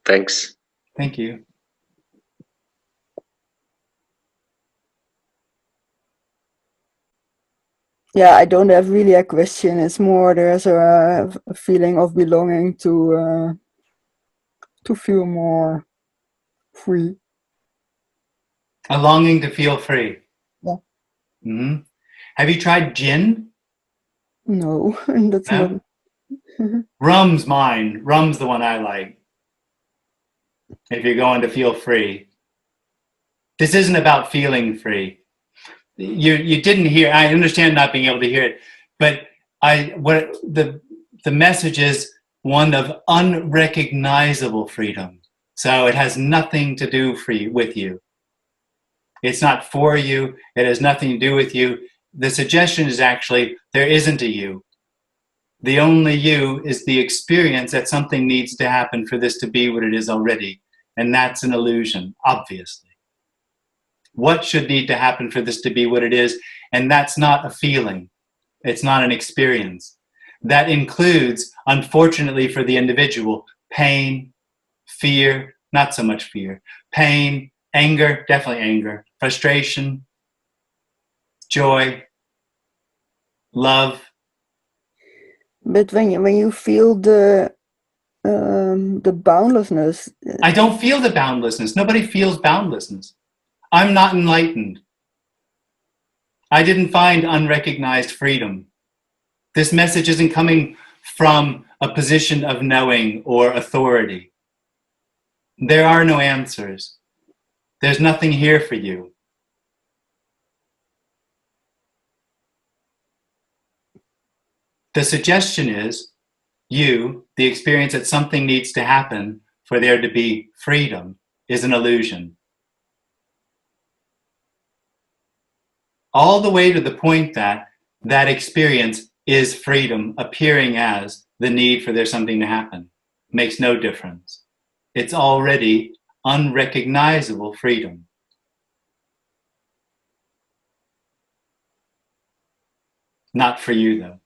Thanks. Thank you. Yeah, I don't have really a question. It's more there's a feeling of belonging to feel more free. A longing to feel free. Yeah. Mm-hmm. Have you tried gin? No, that's not. Rum's mine. Rum's the one I like. If you're going to feel free. This isn't about feeling free. You didn't hear, I understand not being able to hear it, but the message is one of unrecognizable freedom. So it has nothing to do with you. It's not for you. It has nothing to do with you. The suggestion is actually there isn't a you. The only you is the experience that something needs to happen for this to be what it is already. And that's an illusion, obviously. What should need to happen for this to be what it is? And that's not a feeling. It's not an experience. That includes, unfortunately for the individual, pain, fear, not so much fear, pain, anger, definitely anger, frustration, joy, love. But when you feel the boundlessness, I don't feel the boundlessness. Nobody feels boundlessness. I'm not enlightened. I didn't find unrecognized freedom. This message isn't coming from a position of knowing or authority. There are no answers. There's nothing here for you. The suggestion is you, the experience that something needs to happen for there to be freedom, is an illusion. All the way to the point that that experience is freedom appearing as the need for there's something to happen. Makes no difference. It's already unrecognizable freedom. Not for you, though.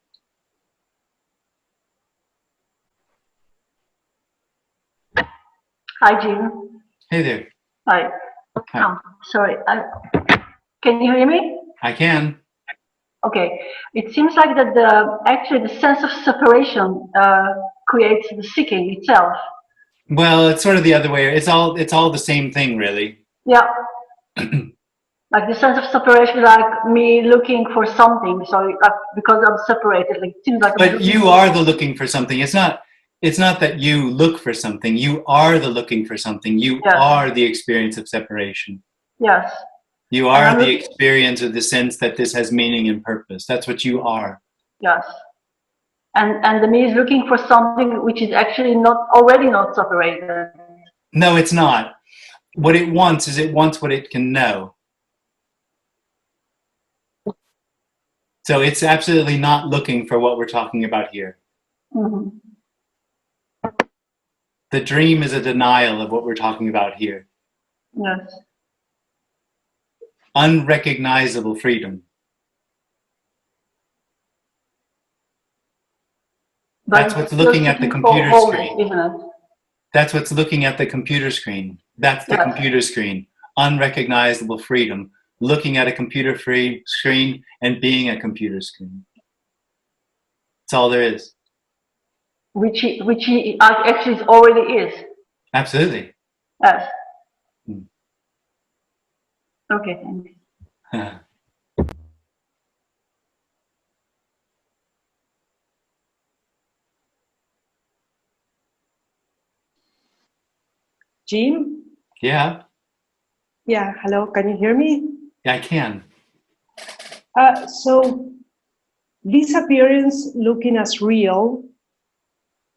Hi, Jim. Hey there. Hi. Hi. Sorry. Can you hear me? I can. Okay. It seems like that actually the sense of separation creates the seeking itself. Well, it's sort of the other way. It's all the same thing, really. Yeah. Like the sense of separation, like me looking for something. So because I'm separated, like, it seems like. But you are the looking for something. It's not that you look for something. You are the looking for something. You are the experience of separation. Yes. You are the experience of the sense that this has meaning and purpose. That's what you are. Yes. And the me is looking for something which is actually already not separated. No, it's not. What it wants is it wants what it can know. So it's absolutely not looking for what we're talking about here. Mm-hmm. The dream is a denial of what we're talking about here. Yes. Unrecognizable freedom. That's what's looking at the computer screen. Isn't it? That's what's looking at the computer screen. That's the computer screen. Unrecognizable freedom. Looking at a computer screen and being a computer screen. That's all there is. Which he actually already is. Absolutely. Yes. Okay, thank you. Jim? Yeah. Yeah, hello, can you hear me? Yeah, I can. So this appearance looking as real,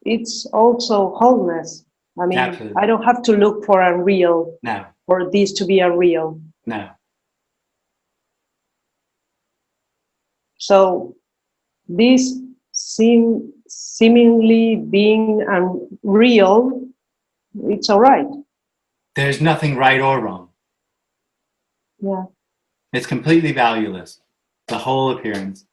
it's also wholeness. I mean, absolutely. I don't have to look for unreal. No. For this to be unreal. No. So this seemingly being unreal, it's all right. There's nothing right or wrong. Yeah. It's completely valueless, the whole appearance.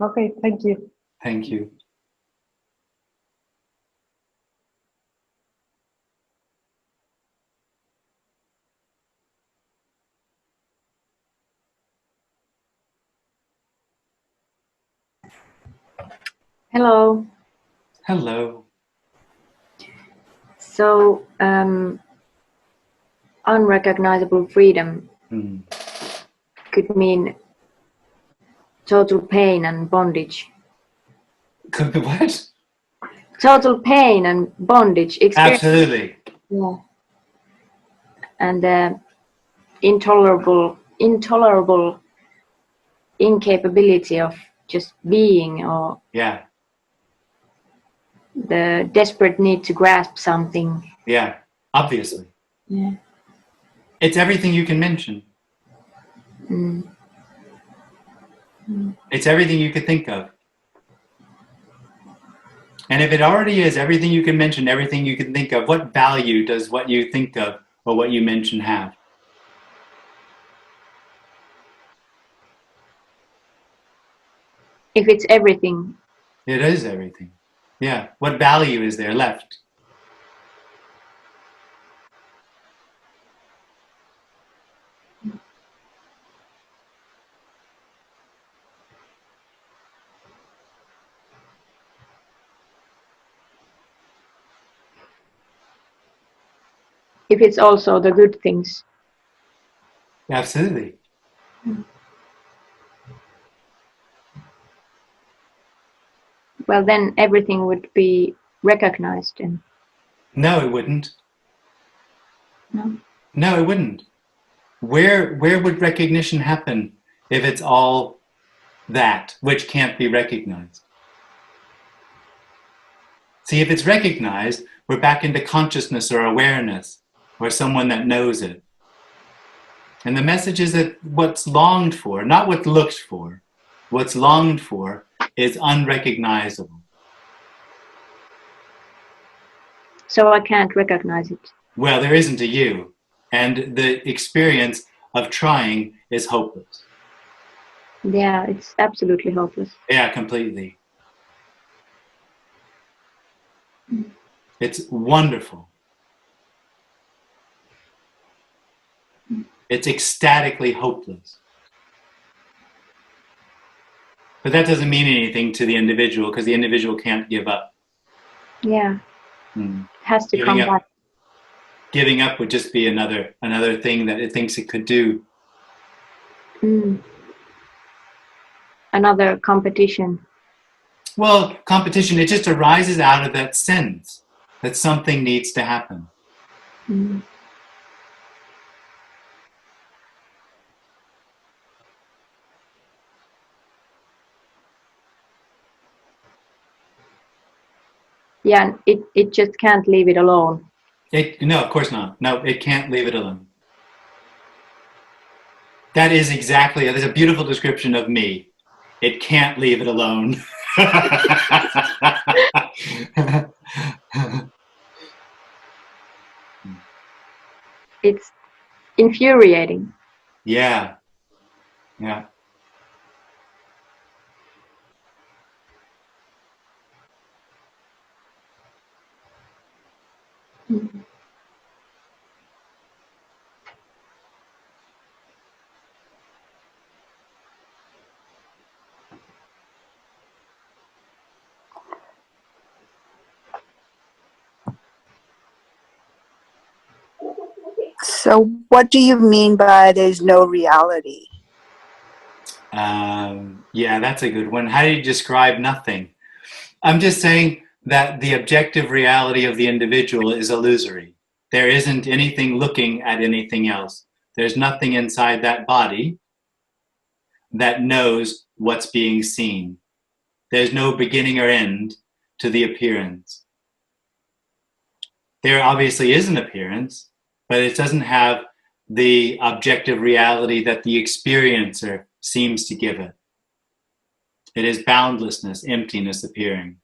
Okay, thank you. Thank you. Hello. Hello. So, unrecognizable freedom could mean total pain and bondage. Could be what? Total pain and bondage. Absolutely. Yeah. And intolerable incapability of just being, or the desperate need to grasp something. Yeah, obviously. Yeah. It's everything you can mention. It's everything you could think of. And if it already is everything you can mention, everything you can think of, what value does what you think of or what you mention have? If it's everything. It is everything. Yeah. What value is there left? if it's also the good things. Absolutely. Well, then everything would be recognized. And no, it wouldn't. No. No, it wouldn't. Where would recognition happen if it's all that which can't be recognized? See, if it's recognized, we're back into consciousness or awareness or someone that knows it. And the message is that what's longed for, not what's looked for, what's longed for is unrecognizable. So I can't recognize it. Well, there isn't a you. And the experience of trying is hopeless. Yeah, it's absolutely hopeless. Yeah, completely. It's wonderful. It's ecstatically hopeless. But that doesn't mean anything to the individual because the individual can't give up. Yeah. It has to come back. Giving up would just be another thing that it thinks it could do. Another competition. Well, competition, it just arises out of that sense that something needs to happen. Yeah, it just can't leave it alone. No, of course not. No, it can't leave it alone. That is exactly, there's a beautiful description of me. It can't leave it alone. It's infuriating. Yeah. Yeah. So what do you mean by there's no reality? Yeah, that's a good one. How do you describe nothing? I'm just saying that the objective reality of the individual is illusory. There isn't anything looking at anything else. There's nothing inside that body that knows what's being seen. There's no beginning or end to the appearance. There obviously is an appearance, but it doesn't have the objective reality that the experiencer seems to give it. It is boundlessness, emptiness appearing.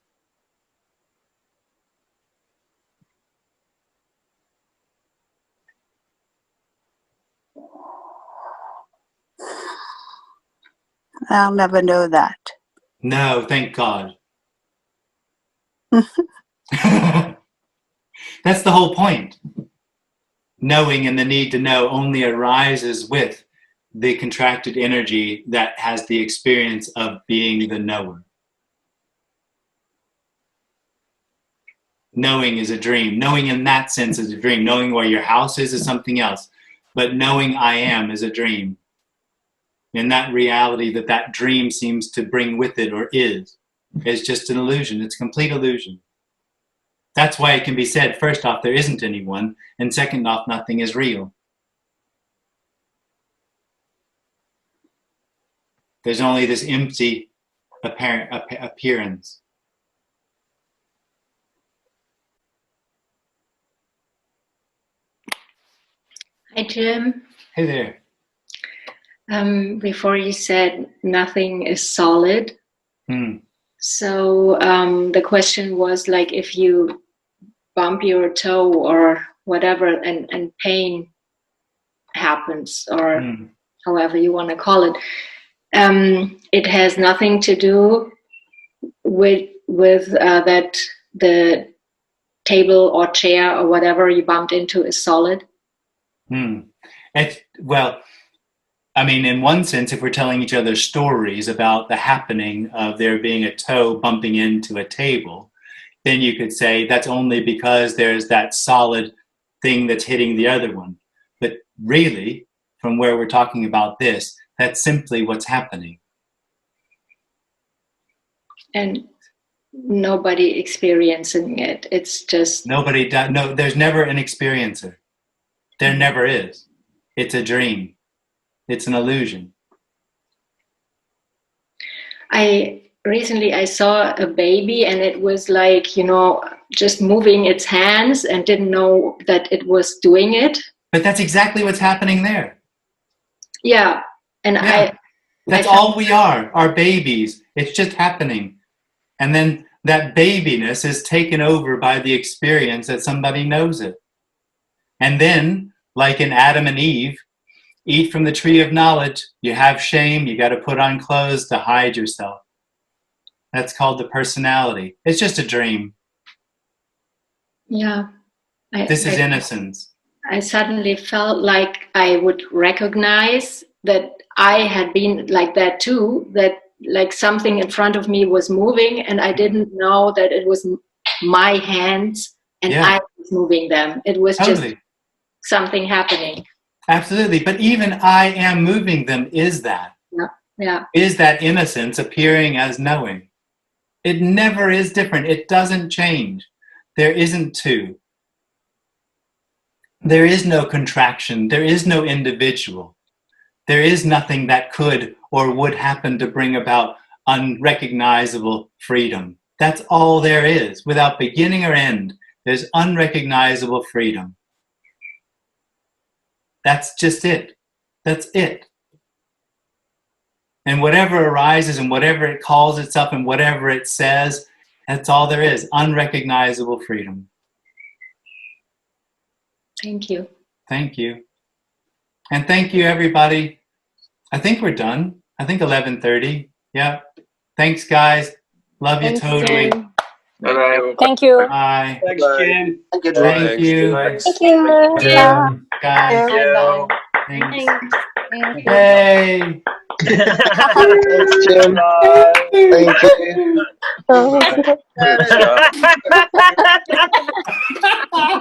I'll never know that. No, thank God. That's the whole point. Knowing and the need to know only arises with the contracted energy that has the experience of being the knower. Knowing is a dream. Knowing in that sense is a dream. Knowing where your house is something else. But knowing I am is a dream. And that reality that that dream seems to bring with it or is just an illusion. It's complete illusion. That's why it can be said, first off, there isn't anyone, and second off, nothing is real. There's only this empty apparent appearance. Hi, Jim. Hey there. Before you said nothing is solid. So the question was like, if you bump your toe or whatever and pain happens, or however you want to call it, it has nothing to do with that the table or chair or whatever you bumped into is solid. Well, I mean, in one sense, if we're telling each other stories about the happening of there being a toe bumping into a table, then you could say that's only because there's that solid thing that's hitting the other one. But really, from where we're talking about this, that's simply what's happening. And nobody experiencing it. It's just... Nobody does. No, there's never an experiencer. There never is. It's a dream. It's an illusion. Recently I saw a baby, and it was like, just moving its hands and didn't know that it was doing it. But that's exactly what's happening there. Yeah. And yeah. That's all we are babies. It's just happening. And then that babiness is taken over by the experience that somebody knows it. And then, like in Adam and Eve, eat from the tree of knowledge, you have shame, you got to put on clothes to hide yourself. That's called the personality. It's just a dream. Yeah. This is innocence. I suddenly felt like I would recognize that I had been like that too, that like something in front of me was moving, and I didn't know that it was my hands and I was moving them. It was just something happening. Absolutely. But even I am moving them is that. Yeah. Is that innocence appearing as knowing. It never is different. It doesn't change. There isn't two. There is no contraction. There is no individual. There is nothing that could or would happen to bring about unrecognizable freedom. That's all there is. Without beginning or end, there's unrecognizable freedom. That's just it. That's it. And whatever arises and whatever it calls itself and whatever it says, that's all there is. Unrecognizable freedom. Thank you. Thank you. And thank you, everybody. I think we're done. I think 11:30. Yeah. Thanks, guys. Love you totally. Bye-bye. Thank you. Bye. Thanks, Jim. Thank you. Thank you. Guys. Thanks. Thanks. Yay. Thanks, Jim. Thank you. Thank you.